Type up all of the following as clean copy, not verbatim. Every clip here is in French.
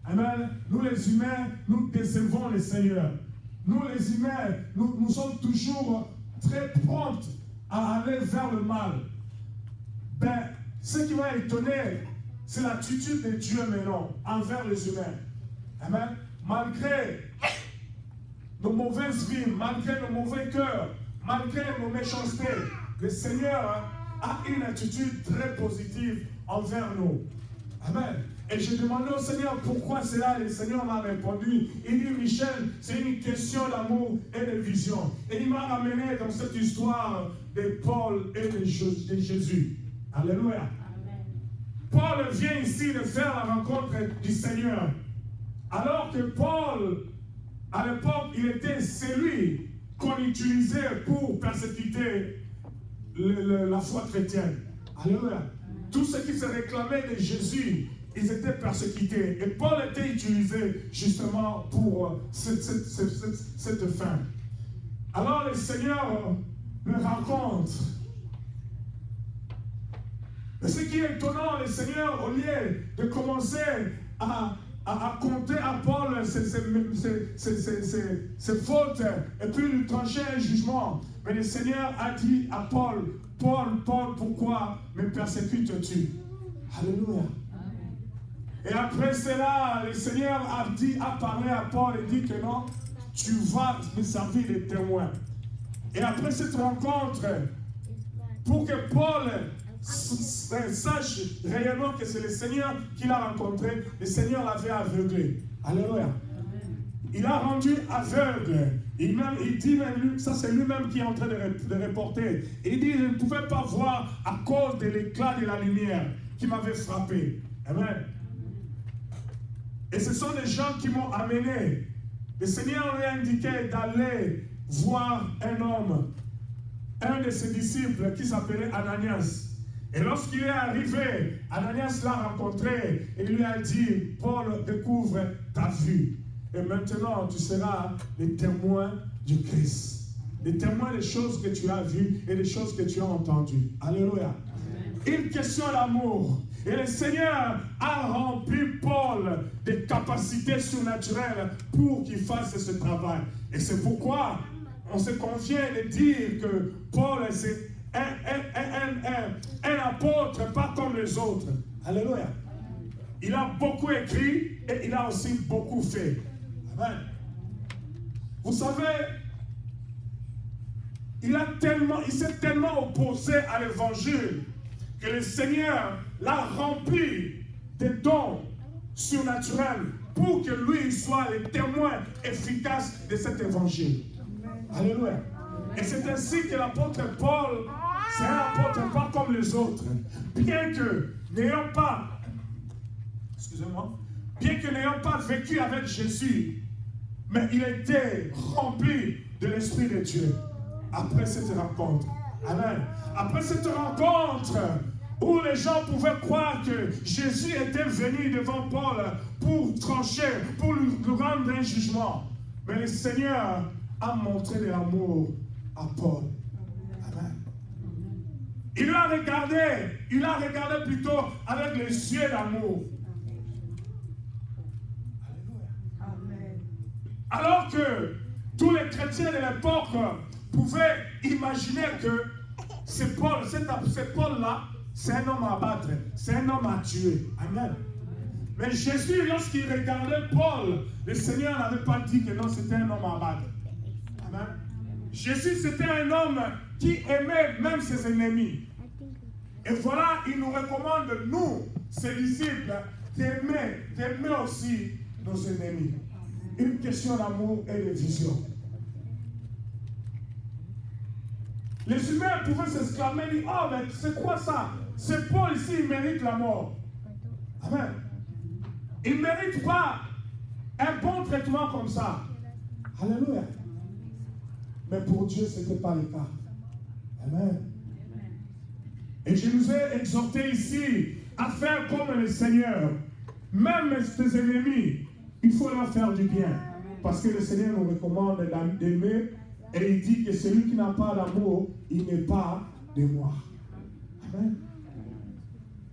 Amen. Nous les humains, nous décevons le Seigneur. Nous les humains, nous sommes toujours très prompts à aller vers le mal. Ben, ce qui m'a étonné, c'est l'attitude de Dieu maintenant envers les humains. Amen. Malgré nos mauvaises vies, malgré nos mauvais cœurs, malgré nos méchancetés, le Seigneur a une attitude très positive envers nous. Amen. Et j'ai demandé au Seigneur pourquoi c'est là. Le Seigneur m'a répondu. Il dit, Michel, c'est une question d'amour et de vision. Et il m'a ramené dans cette histoire de Paul et de Jésus. Alléluia. Amen. Paul vient ici de faire la rencontre du Seigneur. Alors que Paul, à l'époque, il était celui qu'on utilisait pour persécuter la foi chrétienne. Alléluia. Tous ceux qui se réclamaient de Jésus, ils étaient persécutés. Et Paul était utilisé justement pour cette fin. Alors le Seigneur me rencontre. Et ce qui est étonnant, le Seigneur, au lieu de commencer à compter à Paul ses fautes et puis lui trancher un jugement, mais le Seigneur a dit à Paul, Paul, pourquoi me persécutes-tu? Alléluia. Et après cela, le Seigneur a parlé à Paul et dit que non, tu vas me servir de témoin. Et après cette rencontre, pour que Paul sache réellement que c'est le Seigneur qui l'a rencontré, le Seigneur l'avait aveuglé. Alléluia. Il a rendu aveugle. Il dit même, ça c'est lui-même qui est en train de reporter. Il dit, je ne pouvais pas voir à cause de l'éclat de la lumière qui m'avait frappé. Amen. Et ce sont des gens qui m'ont amené. Le Seigneur lui a indiqué d'aller voir un homme, un de ses disciples qui s'appelait Ananias. Et lorsqu'il est arrivé, Ananias l'a rencontré et lui a dit, Paul découvre ta vue. Et maintenant, tu seras le témoin du Christ. Le témoin des choses que tu as vues et des choses que tu as entendues. Alléluia. Amen. Une question d'amour. Et le Seigneur a rempli Paul de capacités surnaturelles pour qu'il fasse ce travail. Et c'est pourquoi on se convient de dire que Paul, c'est un apôtre, pas comme les autres. Alléluia. Il a beaucoup écrit et il a aussi beaucoup fait. Amen. Vous savez, il s'est tellement opposé à l'évangile que le Seigneur l'a rempli de dons surnaturels pour que lui soit le témoin efficace de cet évangile. Alléluia. Et c'est ainsi que l'apôtre Paul, c'est un apôtre pas comme les autres. Bien que n'ayant pas, vécu avec Jésus, mais il était rempli de l'Esprit de Dieu après cette rencontre. Amen. Après cette rencontre où les gens pouvaient croire que Jésus était venu devant Paul pour trancher, pour lui rendre un jugement. Mais le Seigneur a montré de l'amour à Paul. Amen. Il l'a regardé plutôt avec les yeux d'amour. Alors que tous les chrétiens de l'époque pouvaient imaginer que ce Paul-là, c'est un homme à abattre, c'est un homme à tuer. Amen. Mais Jésus, lorsqu'il regardait Paul, le Seigneur n'avait pas dit que non, c'était un homme à abattre. Amen. Jésus, c'était un homme qui aimait même ses ennemis. Et voilà, il nous recommande, nous, ses disciples, d'aimer aussi nos ennemis. Une question d'amour et de vision. Les humains pouvaient s'exclamer, dire, oh, mais c'est quoi ça? C'est Paul ici, il mérite la mort. Amen. Il ne mérite pas un bon traitement comme ça. Alléluia. Mais pour Dieu, ce n'était pas le cas. Amen. Et je nous ai exhorté ici à faire comme le Seigneur. Même tes ennemis, il faut leur faire du bien. Parce que le Seigneur nous recommande d'aimer. Et il dit que celui qui n'a pas d'amour, il n'est pas de moi. Amen.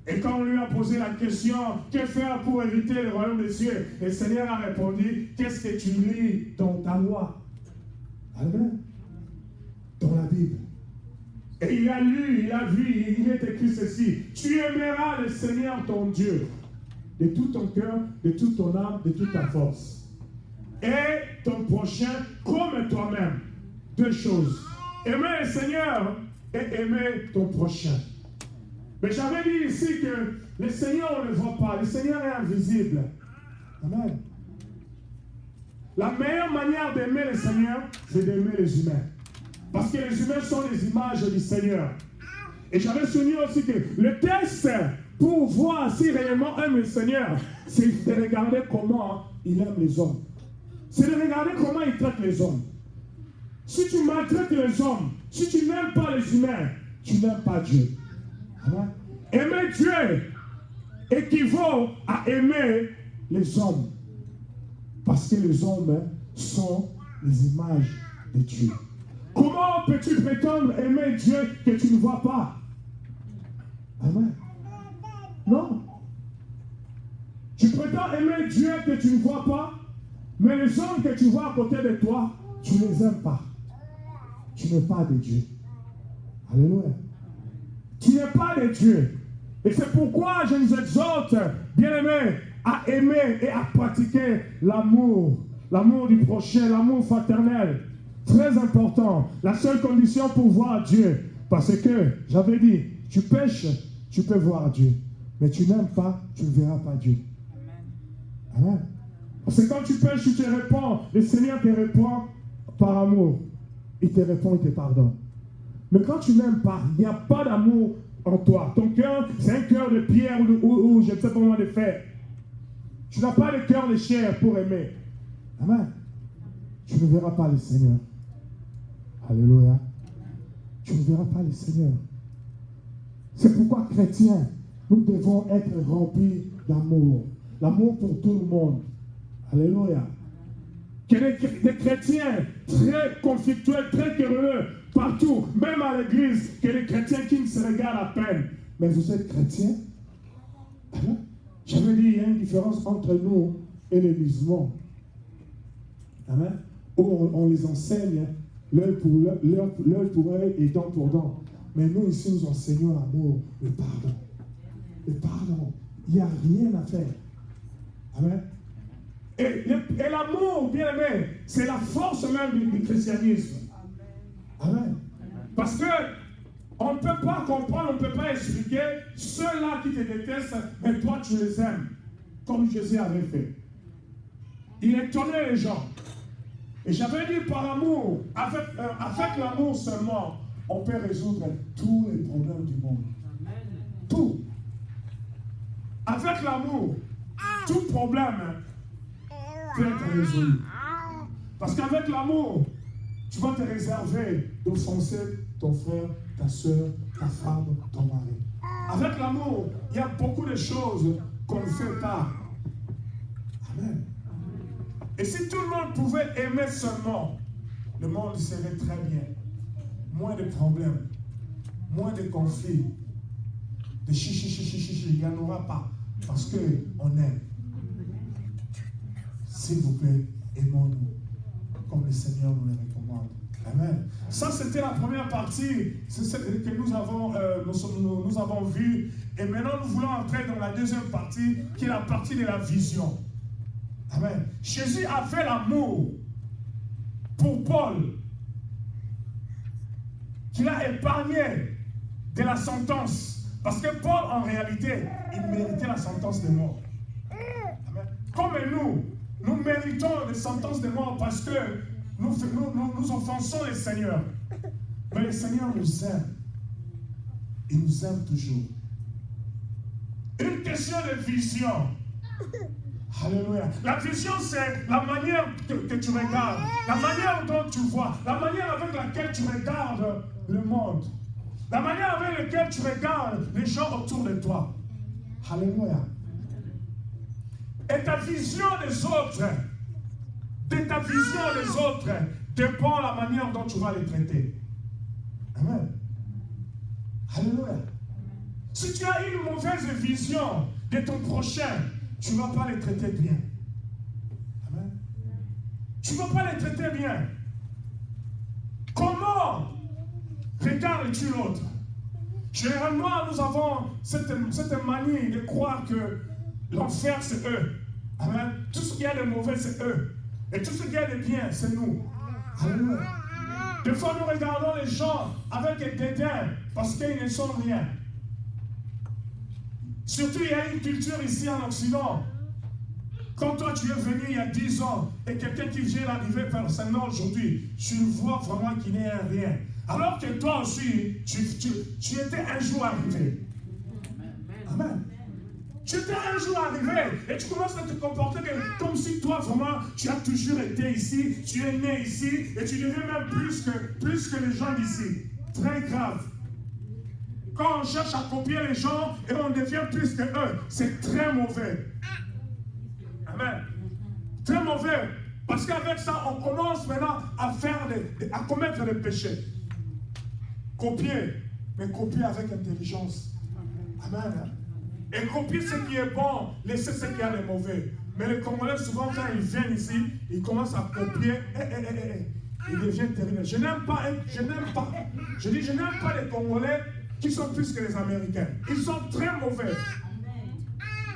Et quand on lui a posé la question, que faire pour éviter le royaume des cieux? Le Seigneur a répondu, qu'est-ce que tu lis dans ta loi? Amen. Dans la Bible. Et il a lu, il a vu, il est écrit ceci. Tu aimeras le Seigneur ton Dieu de tout ton cœur, de toute ton âme, de toute ta force. Et ton prochain comme toi-même. Deux choses. Aimer le Seigneur et aimer ton prochain. Mais j'avais dit ici que le Seigneur, on ne le voit pas. Le Seigneur est invisible. Amen. La meilleure manière d'aimer le Seigneur, c'est d'aimer les humains. Parce que les humains sont les images du Seigneur. Et j'avais souligné aussi que le test pour voir si réellement aime le Seigneur, c'est de regarder comment il aime les hommes. C'est de regarder comment il traite les hommes. Si tu maltraites les hommes, si tu n'aimes pas les humains, tu n'aimes pas Dieu. Amen. Aimer Dieu équivaut à aimer les hommes. Parce que les hommes sont les images de Dieu. Comment peux-tu prétendre aimer Dieu que tu ne vois pas? Amen. Non. Tu prétends aimer Dieu que tu ne vois pas, mais les hommes que tu vois à côté de toi, tu ne les aimes pas. Tu n'es pas de Dieu. Alléluia. Tu n'es pas de Dieu. Et c'est pourquoi je nous exhorte, bien-aimés, à aimer et à pratiquer l'amour. L'amour du prochain, l'amour fraternel. Très important. La seule condition pour voir Dieu. Parce que, j'avais dit, tu pêches, tu peux voir Dieu. Mais tu n'aimes pas, tu ne verras pas Dieu. Amen. Parce que quand tu pêches, tu te réponds. Le Seigneur te répond par amour. Il te répond, il te pardonne. Mais quand tu n'aimes pas, il n'y a pas d'amour en toi. Ton cœur, c'est un cœur de pierre ou je ne sais pas comment de faire. Tu n'as pas le cœur de chair pour aimer. Amen. Tu ne verras pas le Seigneur. Alléluia. Tu ne verras pas le Seigneur. C'est pourquoi, chrétiens, nous devons être remplis d'amour. L'amour pour tout le monde. Alléluia. Que des chrétiens très conflictuels, très querelleux, partout, même à l'église, que les chrétiens qui ne se regardent à peine. Mais vous êtes chrétiens? Amen. J'avais dit, il y a une différence entre nous et les musulmans. Amen. Où on les enseigne l'œil pour œil et dent pour dent. Mais nous, ici, nous enseignons l'amour, le pardon. Le pardon. Il n'y a rien à faire. Amen. Et l'amour, bien aimé, c'est la force même du christianisme. Amen. Parce que on ne peut pas comprendre, on ne peut pas expliquer ceux-là qui te détestent, mais toi tu les aimes, comme Jésus avait fait. Il étonnait les gens. Et j'avais dit par amour, avec l'amour seulement, on peut résoudre tous les problèmes du monde. Tout. Avec l'amour, tout problème peut être résolu. Parce qu'avec l'amour, tu vas te réserver d'offenser ton frère, ta soeur, ta femme, ton mari. Avec l'amour, il y a beaucoup de choses qu'on ne fait pas. Amen. Et si tout le monde pouvait aimer seulement, le monde serait très bien. Moins de problèmes, moins de conflits, de chichi, il n'y en aura pas. Parce qu'on aime. S'il vous plaît, aimons-nous comme le Seigneur nous le recommande. Amen. Ça, c'était la première partie que nous avons vue. Et maintenant, nous voulons entrer dans la deuxième partie, qui est la partie de la vision. Amen. Jésus a fait l'amour pour Paul, qu'il a épargné de la sentence. Parce que Paul, en réalité, il méritait la sentence de mort. Amen. Comme nous méritons la sentence de mort parce que nous offensons le Seigneur. Mais le Seigneur nous aime. Il nous aime toujours. Une question de vision. Alléluia. La vision, c'est la manière que tu regardes, la manière dont tu vois, la manière avec laquelle tu regardes le monde, la manière avec laquelle tu regardes les gens autour de toi. Alléluia. Et ta vision des autres, dépend de la manière dont tu vas les traiter. Amen. Alléluia. Si tu as une mauvaise vision de ton prochain, tu ne vas pas les traiter bien. Amen. Tu ne vas pas les traiter bien. Comment regardes-tu l'autre? Généralement, nous avons cette manie de croire que l'enfer, c'est eux. Amen. Tout ce qu'il y a de mauvais, c'est eux. Et tout ce qu'il y a de bien, c'est nous. Alléluia. Des fois, nous regardons les gens avec un dédain parce qu'ils ne sont rien. Surtout, il y a une culture ici en Occident. Quand toi, tu es venu il y a 10 ans et quelqu'un qui vient d'arriver personnellement aujourd'hui, tu le vois vraiment qu'il n'est rien. Alors que toi aussi, tu étais un jour arrivé. Amen. Tu étais un jour arrivé et tu commences à te comporter comme si toi, vraiment, tu as toujours été ici, tu es né ici et tu deviens même plus que les gens d'ici. Très grave. Quand on cherche à copier les gens et on devient plus que eux, c'est très mauvais. Amen. Très mauvais. Parce qu'avec ça, on commence maintenant à commettre des péchés. Copier, mais copier avec intelligence. Amen. Et copier ce qui est bon, laisser ce qui est mauvais. Mais les Congolais, souvent, quand ils viennent ici, ils commencent à copier. Ils deviennent terribles. Je n'aime pas. Je dis, je n'aime pas les Congolais qui sont plus que les Américains. Ils sont très mauvais.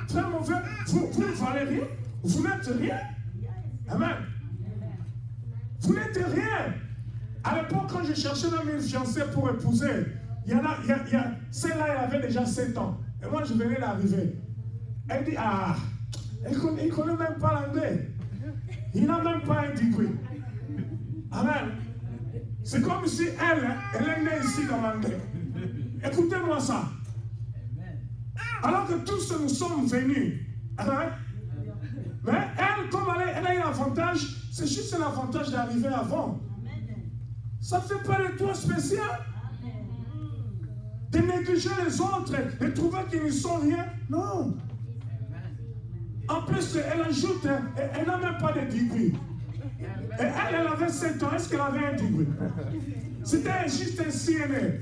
Très mauvais. Vous ne valez rien. Vous n'êtes rien. Amen. Vous n'êtes rien. À l'époque, quand je cherchais même une fiancée pour épouser, celle-là, elle avait déjà 7 ans. Et moi, je venais d'arriver. Elle dit, elle ne connaît même pas l'anglais. Il n'a même pas un degré. Amen. C'est comme si elle est née ici dans l'anglais. Écoutez-moi ça. Alors que tous nous sommes venus. Amen. Mais elle, comme elle a eu l'avantage, c'est juste l'avantage d'arriver avant. Ça ne fait pas de toi spécial. De négliger les autres et trouver qu'ils ne sont rien. Non. En plus, elle ajoute, elle n'a même pas de degré. Et elle avait 7 ans. Est-ce qu'elle avait un degré? C'était juste un CNA.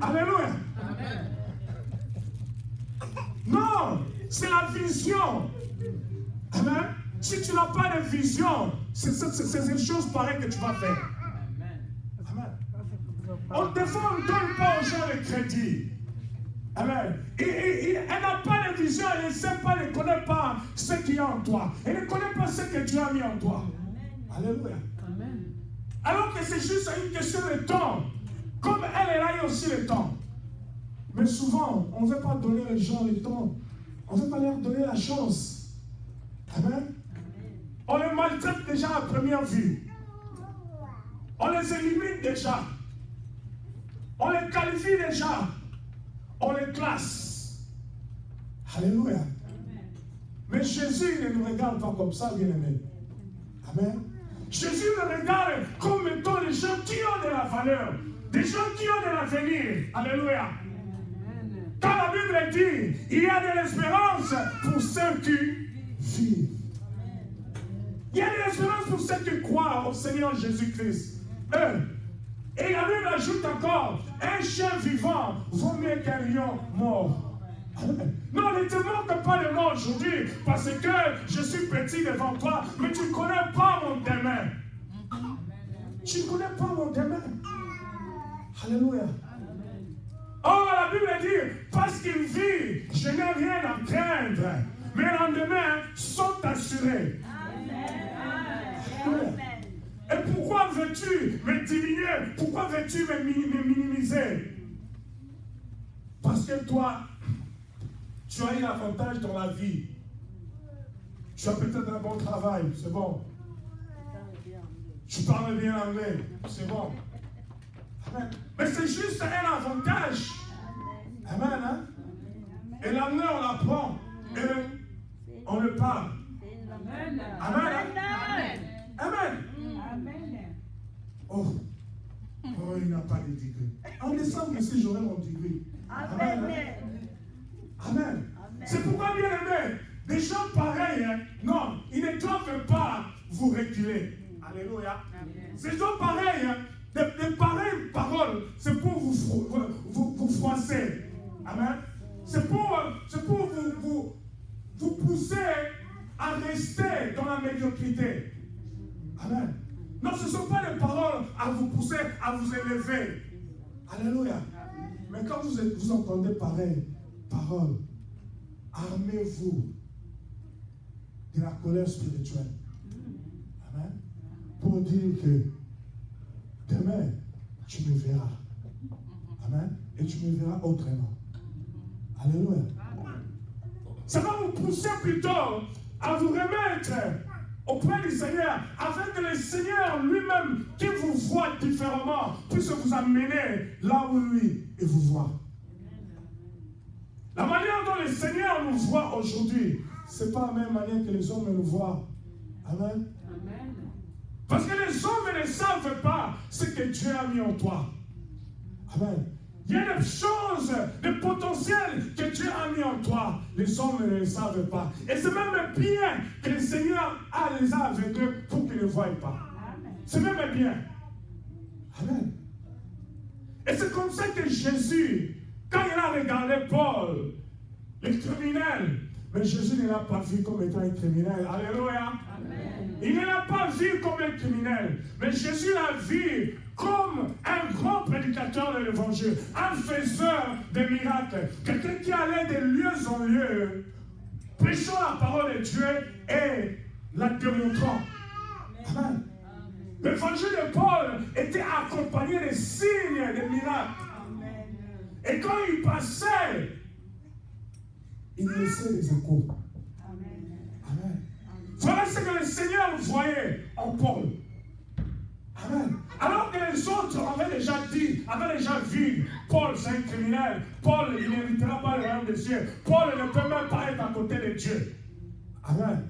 Alléluia. Non, c'est la vision. Amen. Si tu n'as pas de vision, c'est une chose pareille que tu vas faire. Des fois, on ne donne pas aux gens le crédit. Amen. Elle n'a pas de vision, elle ne sait pas, elle ne connaît pas ce qu'il y a en toi. Elle ne connaît pas ce que Dieu a mis en toi. Alléluia. Amen. Alors que c'est juste une question de temps. Comme elle a eu aussi le temps. Mais souvent, on ne veut pas donner aux gens le temps. On ne veut pas leur donner la chance. Amen. On les maltraite déjà à première vue. On les élimine déjà. On les qualifie déjà. On les classe. Alléluia. Amen. Mais Jésus ne nous regarde pas comme ça, bien-aimé. Amen. Jésus nous regarde comme étant les gens qui ont de la valeur. Des gens qui ont de l'avenir. Alléluia. Amen. Quand la Bible dit, il y a de l'espérance pour ceux qui vivent. Il y a de l'espérance pour ceux qui croient au Seigneur Jésus-Christ. Et la Bible ajoute encore, un chien vivant vaut mieux qu'un lion mort. Non, ne te moque pas de moi aujourd'hui, parce que je suis petit devant toi, mais tu ne connais pas mon demain. Tu ne connais pas mon demain. Alléluia. Oh, la Bible dit, parce qu'il vit, je n'ai rien à craindre. Mes lendemains sont assurés. Amen. Et pourquoi veux-tu me diminuer? Pourquoi veux-tu me minimiser? Parce que toi, tu as eu l'avantage dans la vie. Tu as peut-être un bon travail, c'est bon. Tu parles bien anglais, c'est bon. Amen. Mais c'est juste un avantage. Amen. Hein? Et l'anglais, on l'apprend. Et on le parle. Amen. Amen. Amen. Oh, il n'a pas de degré. En décembre ici, j'aurai mon degré. Amen. Amen. C'est pourquoi, bien aimé, des gens pareils, non, ils ne doivent pas vous reculer. Alléluia. Ces gens pareils, de pareilles paroles, c'est pour vous froisser. Amen. C'est pour vous pousser à rester dans la médiocrité. Amen. Non, ce ne sont pas des paroles à vous pousser, à vous élever. Alléluia. Mais quand vous entendez pareilles paroles, armez-vous de la colère spirituelle. Amen. Pour dire que demain, tu me verras. Amen. Et tu me verras autrement. Alléluia. Ça va vous pousser plutôt à vous remettre auprès du Seigneur, afin que le Seigneur lui-même, qui vous voit différemment, puisse vous amener là où lui et vous voit. La manière dont le Seigneur nous voit aujourd'hui, ce n'est pas la même manière que les hommes nous voient. Amen. Amen. Parce que les hommes ne savent pas ce que Dieu a mis en toi. Amen. Il y a des choses, des potentiels que Dieu a mis en toi. Les hommes ne le savent pas. Et c'est même bien que le Seigneur les a avec eux pour qu'ils ne le voient pas. C'est même bien. Amen. Et c'est comme ça que Jésus, quand il a regardé Paul, le criminel, mais Jésus ne l'a pas vu comme étant un criminel. Alléluia. Amen. Il ne l'a pas vu comme un criminel, mais Jésus l'a vu comme un grand prédicateur de l'évangile, un faiseur de miracles, quelqu'un qui allait de lieu en lieu, prêchant la parole de Dieu et la démontrant. Amen. L'évangile de Paul était accompagné de signes, de miracles. Et quand il passait, il laissait les échos. Amen. Voilà ce que le Seigneur voyait en Paul. Amen. Alors que les autres avaient déjà dit, avaient déjà vu, Paul c'est un criminel, Paul il n'héritera pas le royaume des cieux, Paul ne peut même pas être à côté de Dieu. Amen.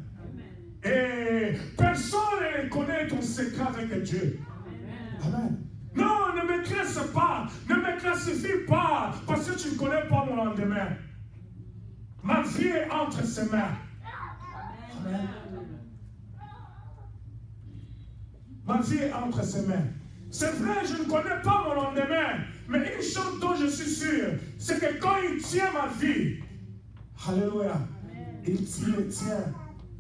Et personne ne connaît ton secret avec Dieu. Amen. Non, ne me classe pas, ne me classifie pas, parce que tu ne connais pas mon lendemain. Ma vie est entre ses mains. Amen. Ma vie est entre ses mains. C'est vrai, je ne connais pas mon lendemain, mais une chose dont je suis sûr, c'est que quand il tient ma vie, alléluia, il le tient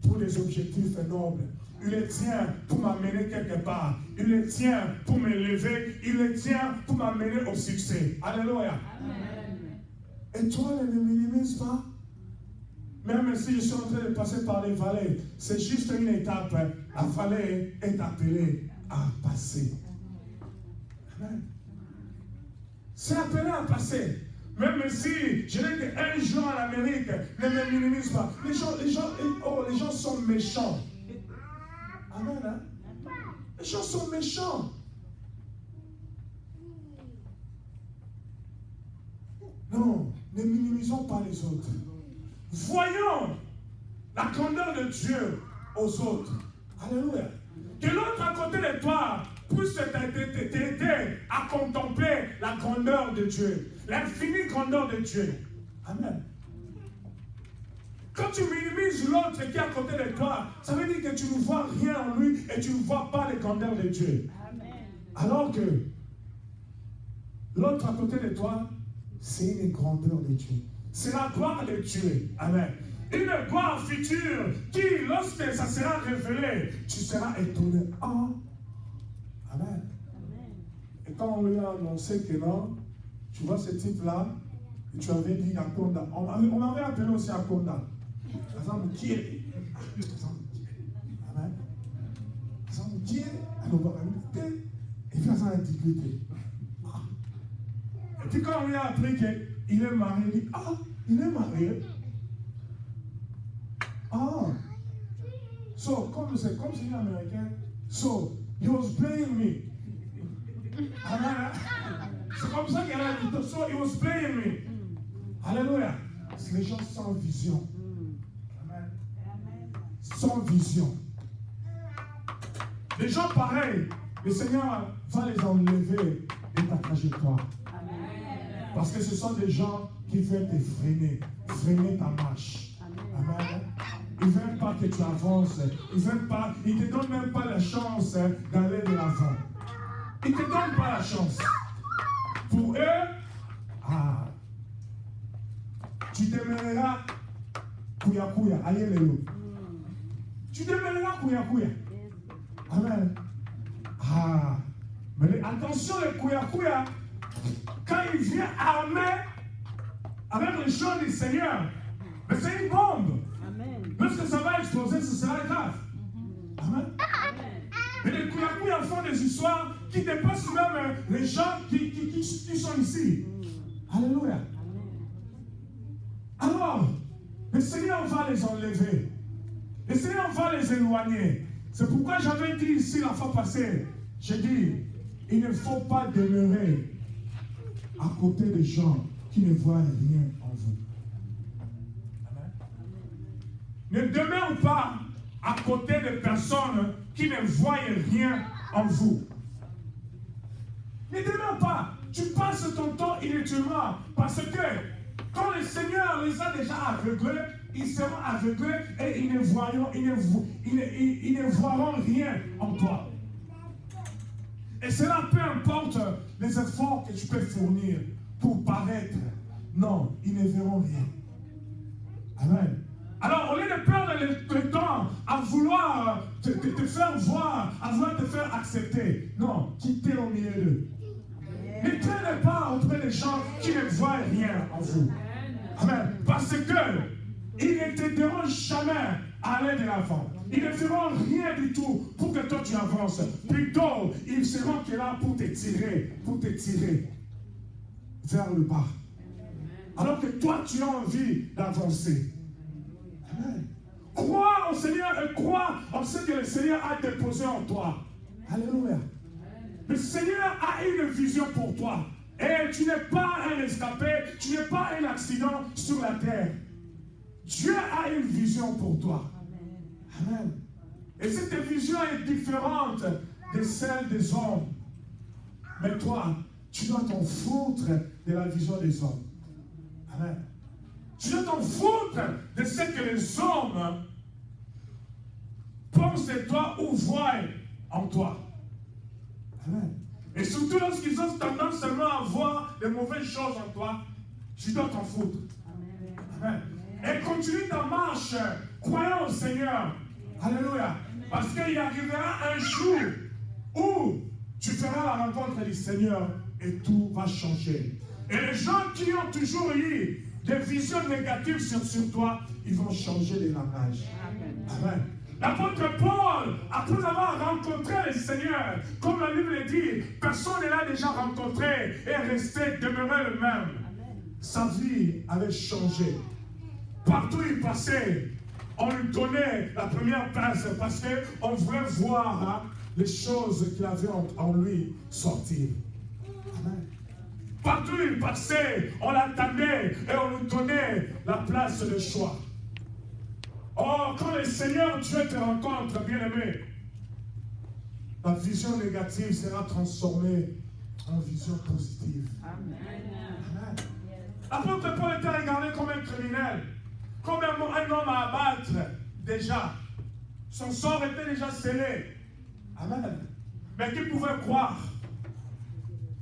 pour des objectifs nobles. Il le tient pour m'amener quelque part. Il le tient pour me lever. Il le tient pour m'amener au succès. Alléluia. Amen. Et toi, ne me minimise pas. Même si je suis en train de passer par les vallées, c'est juste une étape. La vallée est appelée à passer. Amen. C'est appelé à passer. Même si je n'ai qu'un jour en Amérique, ne me minimise pas. Les gens sont méchants. Amen. Hein? Les gens sont méchants. Non, ne minimisons pas les autres. Voyons la grandeur de Dieu aux autres. Alléluia. Que l'autre à côté de toi puisse t'aider à contempler la grandeur de Dieu, l'infinie grandeur de Dieu. Amen. Quand tu minimises l'autre qui est à côté de toi, ça veut dire que tu ne vois rien en lui et tu ne vois pas les grandeurs de Dieu. Amen. Alors que l'autre à côté de toi, c'est une grandeur de Dieu. C'est la gloire de Dieu. Amen. Une gloire future qui, lorsque ça sera révélé, tu seras étonné. Ah. Amen. Et quand on lui a annoncé que non, tu vois ce type-là, tu avais dit Akonda. On m'avait appelé aussi Akonda. Amen. Et puis quand on lui a appris qu'il est marié, il dit, ah, il est marié. Ah. So, comme c'est un Américain, so, he was playing me. Amen. C'est comme ça qu'elle a dit, so, he was playing me. Alléluia. C'est les gens sans vision. Amen. Sans vision. Les gens pareils, le Seigneur va les enlever de ta trajectoire. Parce que ce sont des gens qui veulent te freiner ta marche. Amen. Ils ne veulent pas que tu avances. Ils ne te donnent même pas la chance d'aller de l'avant. Ils ne te donnent pas la chance. Pour eux, tu demeureras Kouya, allez Léo. Tu demeureras Kouya. Amen. Mais attention, le Kouya, quand il vient armé avec les choses du Seigneur, mais c'est une bombe. Amen. Lorsque ça va exploser, ce sera grave. Amen. Mais les Kouya font des histoires qui dépassent même les gens qui sont ici. Alléluia. Alors, le Seigneur va les enlever. Le Seigneur va les éloigner. C'est pourquoi j'avais dit ici la fois passée, j'ai dit, il ne faut pas demeurer à côté des gens qui ne voient rien en vous. Amen. Ne demeure pas à côté des personnes qui ne voient rien en vous. Ne demeure pas. Tu passes ton temps inutilement parce que quand le Seigneur les a déjà aveuglés, ils seront aveuglés et ils ne verront rien en toi. Et cela, peu importe les efforts que tu peux fournir pour paraître, non, ils ne verront rien. Amen. Alors, au lieu de perdre le temps à vouloir te faire voir, à vouloir te faire accepter, non, quittez au milieu d'eux. Ne traînez pas auprès des gens qui ne voient rien en vous. Amen. Parce que ils ne t'aideront jamais à aller de l'avant. Ils ne feront rien du tout pour que toi tu avances. Plutôt, ils seront là pour te tirer vers le bas. Alors que toi, tu as envie d'avancer. Amen. Crois au Seigneur et crois en ce que le Seigneur a déposé en toi. Alléluia. Le Seigneur a une vision pour toi. Et tu n'es pas un escapé, tu n'es pas un accident sur la terre. Dieu a une vision pour toi. Amen. Et cette vision est différente de celle des hommes. Mais toi, tu dois t'en foutre de la vision des hommes. Amen. Tu dois t'en foutre de ce que les hommes pensent de toi ou voient en toi. Amen. Et surtout lorsqu'ils ont tendance seulement à voir les mauvaises choses en toi, tu dois t'en foutre. Amen. Et continue ta marche, croyant au Seigneur. Alléluia. Parce qu'il arrivera un jour où tu feras la rencontre du Seigneur et tout va changer. Et les gens qui ont toujours eu des visions négatives sur toi, ils vont changer de langage. Amen. L'apôtre Paul, après avoir rencontré le Seigneur, comme la Bible dit, personne ne l'a déjà rencontré et resté, demeuré le même. Sa vie avait changé. Partout où il passait, on lui donnait la première place parce qu'on voulait voir les choses qu'il avait en lui sortir. Amen. Partout où il passait, on l'attendait et on lui donnait la place de choix. Oh, quand le Seigneur Dieu te rencontre, bien-aimé, la vision négative sera transformée en vision positive. Amen. Amen. L'apôtre Paul était regardé comme un criminel, comme un homme à abattre déjà. Son sort était déjà scellé. Amen. Mais qui pouvait croire?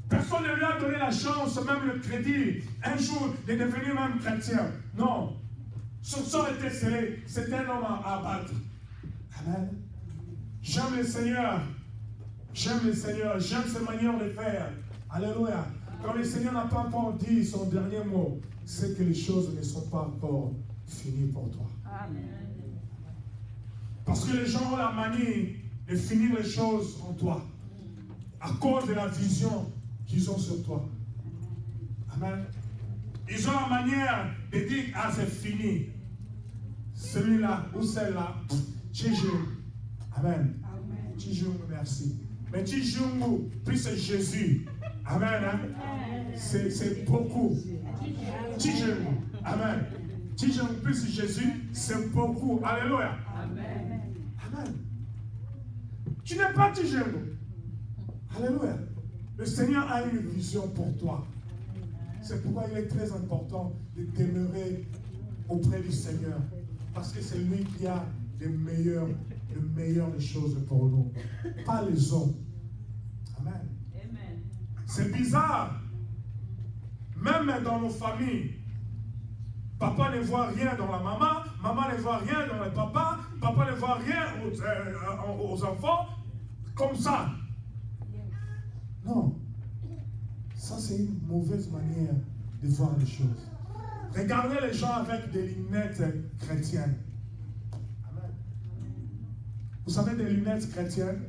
Personne ne lui a donné la chance, même le crédit, un jour de devenir même chrétien. Non. Son sort était scellé. C'était un homme à abattre. Amen. J'aime le Seigneur. J'aime le Seigneur. J'aime sa manière de faire. Alléluia. Quand le Seigneur n'a pas encore dit son dernier mot, c'est que les choses ne sont pas encore finies pour toi. Amen. Parce que les gens ont la manie de finir les choses en toi. À cause de la vision qu'ils ont sur toi. Amen. Ils ont la manière de dire, ah c'est fini. Celui-là ou celle-là, Tijou. Amen. Tijou, merci. Mais Tijou, puis c'est Jésus. Amen. Hein? C'est beaucoup. Tijou. Amen. Tijou, puis c'est Jésus, c'est beaucoup. Alléluia. Amen. Amen. Tu n'es pas Tijou. Alléluia. Le Seigneur a une vision pour toi. C'est pourquoi il est très important de demeurer auprès du Seigneur. Parce que c'est lui qui a les meilleures des choses pour nous. Pas les hommes. Amen. C'est bizarre. Même dans nos familles, papa ne voit rien dans la maman, maman ne voit rien dans le papa, papa ne voit rien aux enfants, comme ça. Non. Ça, c'est une mauvaise manière de voir les choses. Regardez les gens avec des lunettes chrétiennes. Amen. Vous savez, des lunettes chrétiennes?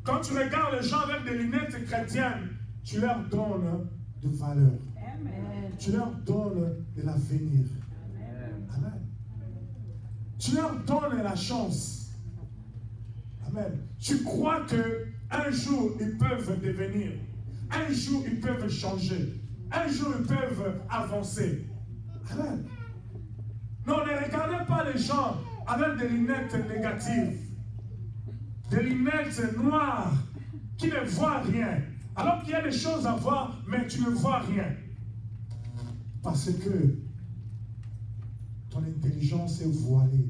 Quand tu regardes les gens avec des lunettes chrétiennes, tu leur donnes de valeur. Amen. Tu leur donnes de l'avenir. Amen. Tu leur donnes la chance. Amen. Tu crois qu'un jour, ils peuvent devenir. Un jour, ils peuvent changer. Un jour, ils peuvent avancer. Amen. Non, ne regardez pas les gens avec des lunettes négatives. Des lunettes noires qui ne voient rien. Alors qu'il y a des choses à voir, mais tu ne vois rien. Parce que ton intelligence est voilée.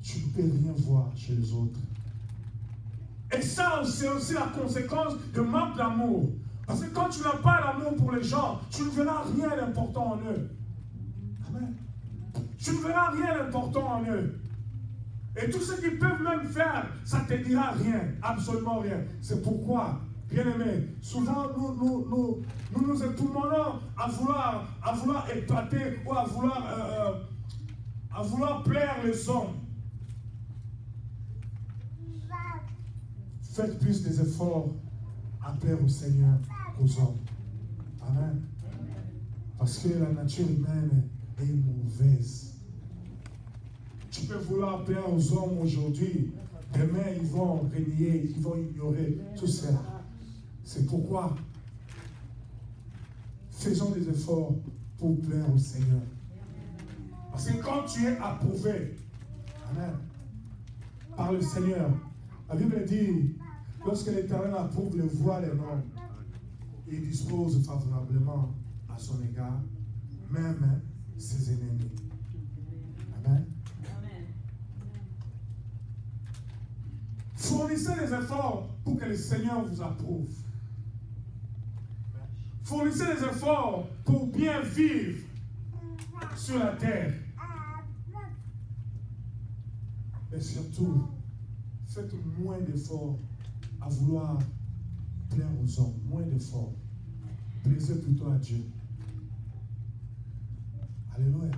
Tu ne peux rien voir chez les autres. Et ça, c'est aussi la conséquence de manque d'amour. Parce que quand tu n'as pas d'amour pour les gens, tu ne verras rien d'important en eux. Amen. Tu ne verras rien d'important en eux. Et tout ce qu'ils peuvent même faire, ça ne te dira rien, absolument rien. C'est pourquoi, bien aimé, souvent nous étourdissons à vouloir épater ou à vouloir plaire les hommes. Faites plus des efforts à plaire au Seigneur qu'aux hommes. Amen. Parce que la nature humaine est mauvaise. Tu peux vouloir plaire aux hommes aujourd'hui. Demain, ils vont renier, ils vont ignorer tout cela. C'est pourquoi faisons des efforts pour plaire au Seigneur. Parce que quand tu es approuvé, amen, par le Seigneur, la Bible dit, lorsque l'Éternel approuve les voies des hommes, il dispose favorablement à son égard, même ses ennemis. Amen. Fournissez des efforts pour que le Seigneur vous approuve. Fournissez des efforts pour bien vivre sur la terre. Mais surtout, faites moins d'efforts à vouloir plaire aux hommes. Moins d'efforts. Plaisez plutôt à Dieu. Alléluia.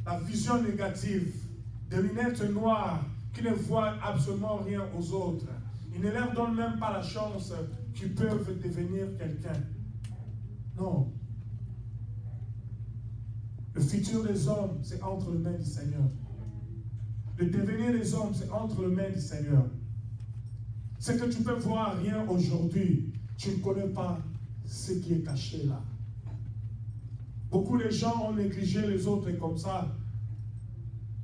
La vision négative, des lunettes noires qui ne voient absolument rien aux autres. Ils ne leur donnent même pas la chance qu'ils peuvent devenir quelqu'un. Non. Le futur des hommes, c'est entre les mains du Seigneur. Le devenir des hommes, c'est entre les mains du Seigneur. Ce que tu peux voir rien aujourd'hui, tu ne connais pas ce qui est caché là. Beaucoup de gens ont négligé les autres comme ça.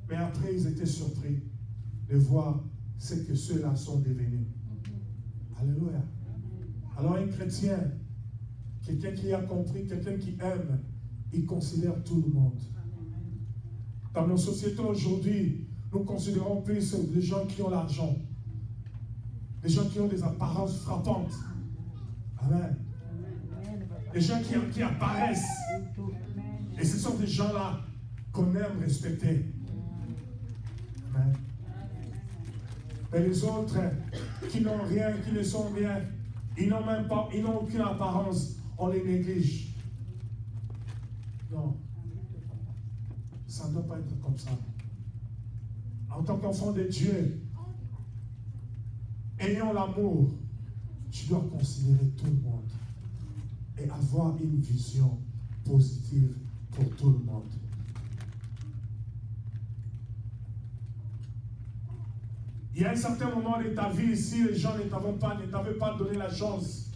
Mais après, ils étaient surpris de voir ce que ceux-là sont devenus. Alléluia. Alors un chrétien, quelqu'un qui a compris, quelqu'un qui aime, il considère tout le monde. Dans nos sociétés aujourd'hui, nous considérons plus les gens qui ont l'argent, les gens qui ont des apparences frappantes. Amen. Les gens qui apparaissent. Et ce sont des gens-là qu'on aime respecter. Amen. Mais les autres qui n'ont rien, qui ne sont rien, ils n'ont même pas, ils n'ont aucune apparence, on les néglige. Non. Ça ne doit pas être comme ça. En tant qu'enfant de Dieu, ayant l'amour, tu dois considérer tout le monde et avoir une vision positive pour tout le monde. Il y a un certain moment de ta vie, si les gens ne t'avaient pas donné la chance,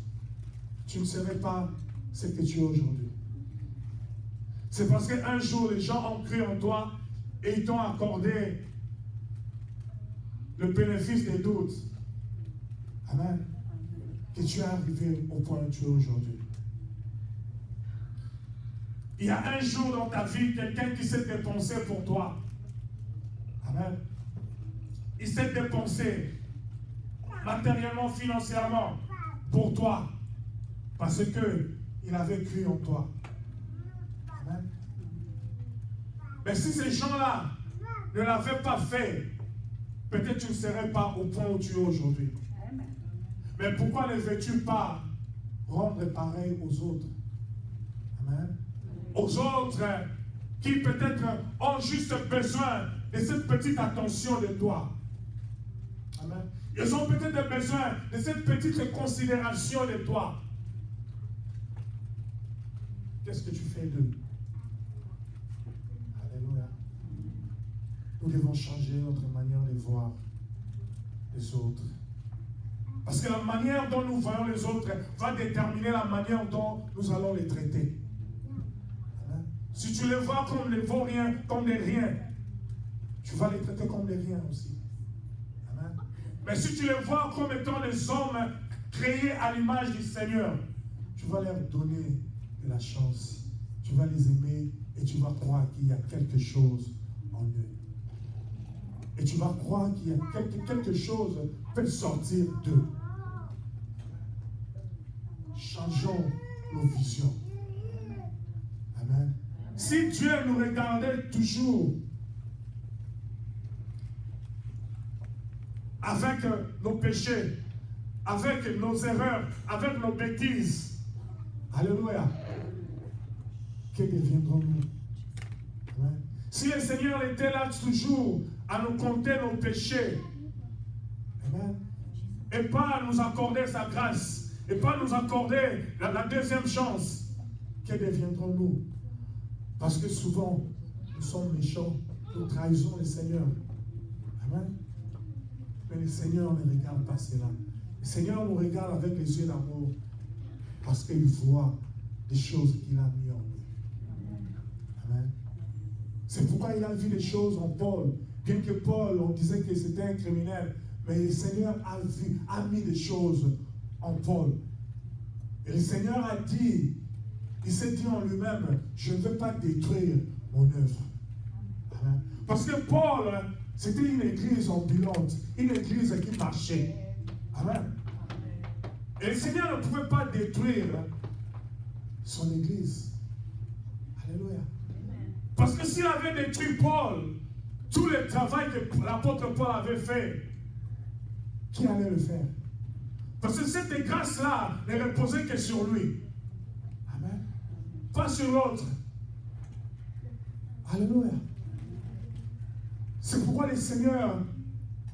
tu ne serais pas ce que tu es aujourd'hui. C'est parce qu'un jour, les gens ont cru en toi et ils t'ont accordé le bénéfice des doutes. Amen. Que tu es arrivé au point où tu es aujourd'hui. Il y a un jour dans ta vie, quelqu'un qui s'est dépensé pour toi. Amen. Il s'est dépensé matériellement, financièrement. pour toi. Parce qu'il avait cru en toi. Amen. Mais si ces gens-là ne l'avaient pas fait, peut-être tu ne serais pas au point où tu es aujourd'hui. Mais pourquoi ne veux-tu pas rendre pareil aux autres? Amen. Aux autres qui peut-être ont juste besoin de cette petite attention de toi. Amen. Ils ont peut-être besoin de cette petite considération de toi. Qu'est-ce que tu fais d'eux? Alléluia. Nous devons changer notre manière de voir les autres. Parce que la manière dont nous voyons les autres va déterminer la manière dont nous allons les traiter. Amen. Si tu les vois comme des vaut rien, comme des riens, tu vas les traiter comme des riens aussi. Amen. Mais si tu les vois comme étant des hommes créés à l'image du Seigneur, tu vas leur donner de la chance. Tu vas les aimer et tu vas croire qu'il y a quelque chose en eux. Et tu vas croire qu'il y a quelque chose peut sortir d'eux. Changeons nos visions. Amen. Si Dieu nous regardait toujours avec nos péchés, avec nos erreurs, avec nos bêtises, alléluia, que deviendrons-nous? Amen. Si le Seigneur était là toujours à nous compter nos péchés, amen, et pas à nous accorder sa grâce, et pas nous accorder la deuxième chance, que deviendrons-nous? Parce que souvent, nous sommes méchants, nous trahissons le Seigneur. Amen. Mais le Seigneur ne regarde pas cela. Le Seigneur nous regarde avec les yeux d'amour, parce qu'il voit des choses qu'il a mis en nous. Amen. C'est pourquoi il a vu des choses en Paul. Bien que Paul, on disait que c'était un criminel, mais le Seigneur a mis des choses en Paul. Et le Seigneur a dit, il s'est dit en lui-même, je ne veux pas détruire mon œuvre. Amen. Parce que Paul, c'était une église ambulante, une église qui marchait. Amen. Et le Seigneur ne pouvait pas détruire son église. Alléluia. Parce que s'il avait détruit Paul, tout le travail que l'apôtre Paul avait fait, qui allait le faire? Parce que cette grâce-là ne reposait que sur lui. Amen. Pas sur l'autre. Alléluia. C'est pourquoi le Seigneur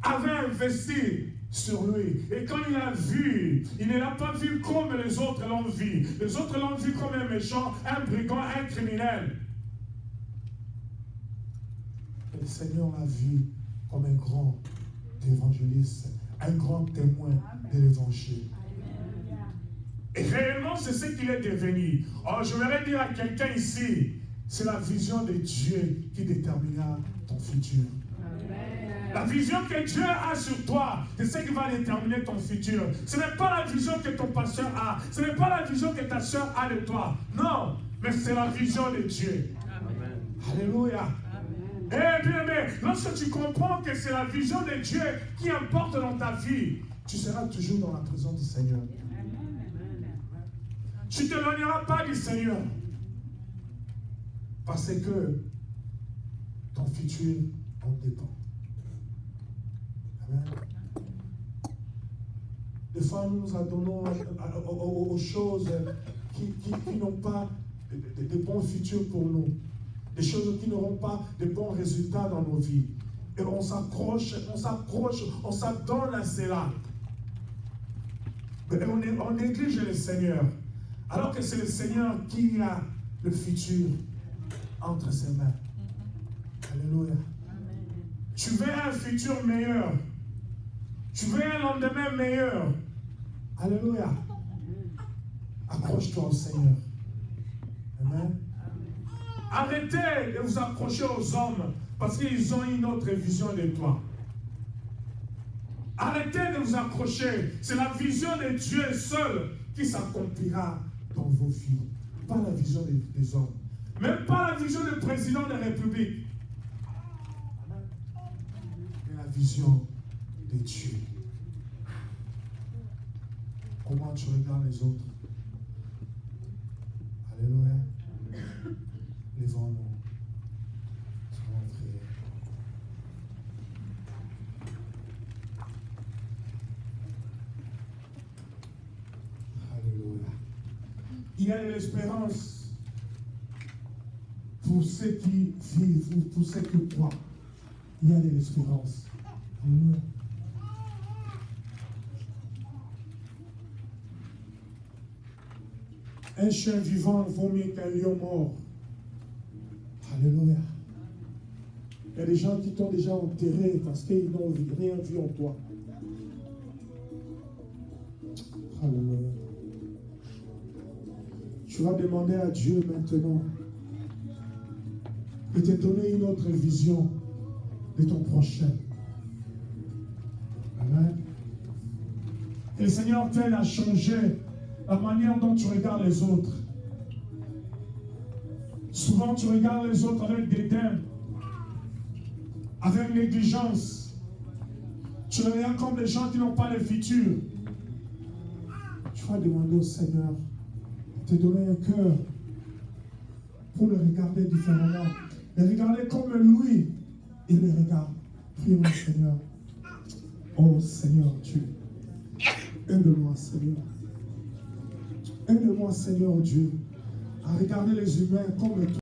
avait investi sur lui. Et quand il a vu, il ne l'a pas vu comme les autres l'ont vu. Les autres l'ont vu comme un méchant, un brigand, un criminel. Et le Seigneur l'a vu comme un grand évangéliste, un grand témoin de l'évangile. Et réellement, c'est ce qu'il est devenu. Alors, je voudrais dire à quelqu'un ici, c'est la vision de Dieu qui déterminera ton futur. La vision que Dieu a sur toi, c'est ce qui va déterminer ton futur. Ce n'est pas la vision que ton pasteur a. Ce n'est pas la vision que ta soeur a de toi. Non, mais c'est la vision de Dieu. Amen. Alléluia. Eh bien, mais lorsque tu comprends que c'est la vision de Dieu qui importe dans ta vie, tu seras toujours dans la présence du Seigneur. Tu ne t'éloigneras pas du Seigneur. Parce que ton futur en dépend. Amen. Des fois, nous nous adonnons aux choses qui n'ont pas de bons futurs pour nous. Des choses qui n'auront pas de bons résultats dans nos vies. Et on s'accroche, on s'adonne à cela. Et on néglige le Seigneur. Alors que c'est le Seigneur qui a le futur entre ses mains. Alléluia. Tu veux un futur meilleur. Tu veux un lendemain meilleur. Alléluia. Accroche-toi au Seigneur. Amen. Arrêtez de vous accrocher aux hommes parce qu'ils ont une autre vision de toi. Arrêtez de vous accrocher. C'est la vision de Dieu seul qui s'accomplira dans vos vies. Pas la vision des hommes. Même pas la vision du président de la République. Mais la vision de Dieu. Comment tu regardes les autres. Alléluia. Lèvons-nous. Nous allons prier. Alléluia. Il y a de l'espérance pour ceux qui vivent ou pour ceux qui croient. Il y a de l'espérance. Alléluia. Un chien vivant vaut mieux qu'un lion mort. Alléluia. Il y a des gens qui t'ont déjà enterré parce qu'ils n'ont rien vu en toi. Alléluia. Tu vas demander à Dieu maintenant de te donner une autre vision de ton prochain. Amen. Et le Seigneur t'aide à changer la manière dont tu regardes les autres. Souvent, tu regardes les autres avec dédain, avec négligence. Tu les regardes comme des gens qui n'ont pas de futur. Tu vas demander au Seigneur de te donner un cœur pour le regarder différemment. Le regarder comme lui, il le regarde. Prions le Seigneur. Oh Seigneur Dieu, aide-moi Seigneur. Aide-moi Seigneur Dieu à regarder les humains comme toi.